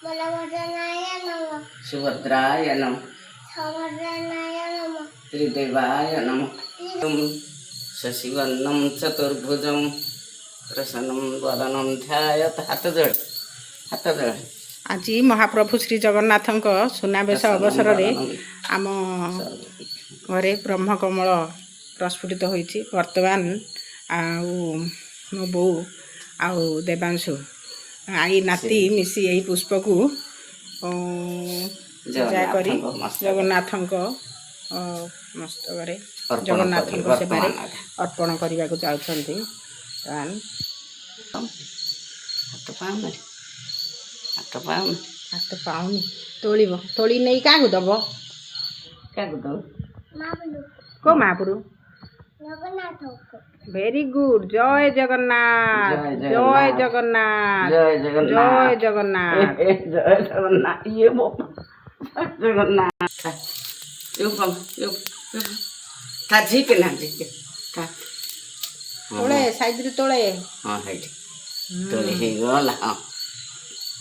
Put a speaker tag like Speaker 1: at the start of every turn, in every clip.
Speaker 1: बलभद्राय नमः
Speaker 2: सुभद्राय नमः
Speaker 1: सुभद्राय नमः
Speaker 2: त्रिदेवाय नमः शशिवर्णं चतुर्भुजं प्रसन्नं वदनं ध्यायेत् हाथ जोड़
Speaker 3: आज महाप्रभु श्री जगन्नाथଙ୍କ सुनावेश अवसर रे आम घरे ब्रह्मकमल प्रस्फुटित होइछि। वर्तमान मो बो आउ देवांशु आई नाती मिसी यही पुष्प को पूजा करी जगन्नाथଙ୍କ मस्तकरे जगन्नाथଙ୍କ सेवारे अर्पण करने को चाहते। हाथ पाऊनी तोड़ तोड़ी नहीं क्या दब को महापुरु वेरी गुड। जय जगन्नाथ जय जगन्नाथ जय जगन्नाथ
Speaker 2: जय जगन्नाथ ये जगन्नाथ
Speaker 3: तोड़े साइड तोड़े
Speaker 2: हाँ हाइट तोड़े ही गला हाँ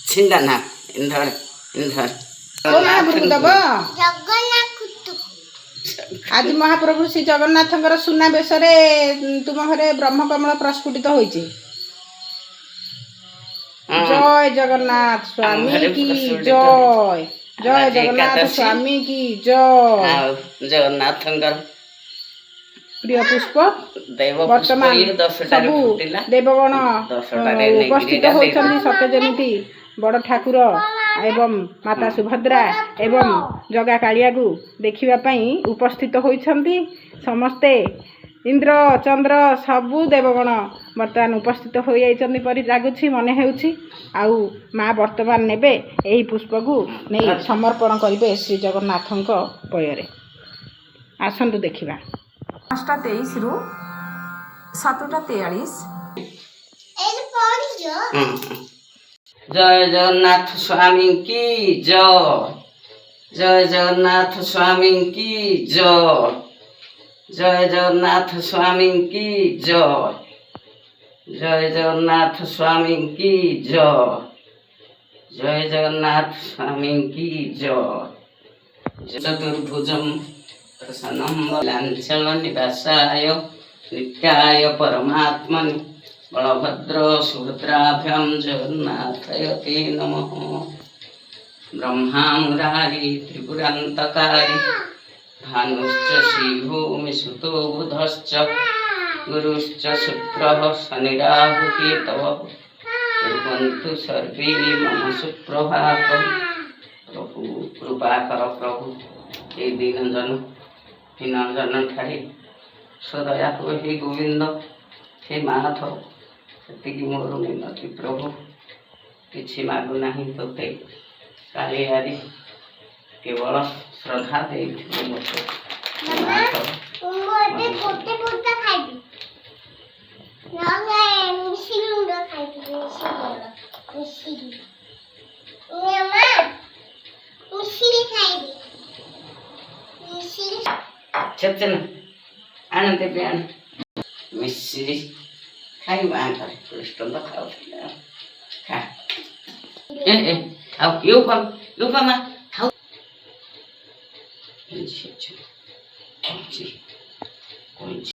Speaker 2: छिंदा ना इंधर इंधर
Speaker 3: को महाप्रभु दब आज महाप्रभु श्री जगन्नाथंकर सुनावेश तुम घरे ब्रह्मकमल प्रस्फुटित होइछि। जय जगन्नाथ स्वामी की जय जय जगन्नाथ स्वामी की जय।
Speaker 2: जगन्नाथंकर
Speaker 3: प्रिय पुष्प वर्तमान सबू देवगण उपस्थित होइछन्ति सत्य जमिति बड़ ठाकुर एवं माता सुभद्रा एवं जगा कालिया को देखिबा पई उपस्थित होइछन्ति। समस्ते इंद्र चंद्र सबू देवगण वर्तमान उपस्थित हो जाइछन्ति परि लागुछि मने हेउछि। आउ माँ वर्तमान नेबे एही पुष्प को नै समर्पण करिवे श्री जगन्नाथंक पयरे। आसंतु देखिबा 5:23 रु 7:43।
Speaker 2: जय जगन्नाथ स्वामी की जय जय जगन्नाथ स्वामी की जय जय जगन्नाथ स्वामी की जय जय जगन्नाथ स्वामी की जय जय जगन्नाथ स्वामी की जय। चतुर्भुजं प्रसन्नं लाञ्छन निवासाय नित्याय परमात्मने बलभद्र सुभद्राभ्यां जगन्नाथयते नमः। ब्रह्मा मुरारी त्रिपुरान्तकारी भानुश्च श्रीभूमिसुतो बुधश्च गुरुश्च शुक्रः शनिराहुकेतवः कुर्वन्तु सर्वे मम सुप्रभातं। प्रभु कृपाकर प्रभु हे दीनजन ठारे सदया हे गोविंद हे माथ से मोर मिनती प्रभु किसी मागुना तोते कालियारी केवल श्रद्धा दे चेतन आनंद प्यान मिश्री खाई माँ करे कृष्ण तो खाओ खा ए खाओ यू फल खाओ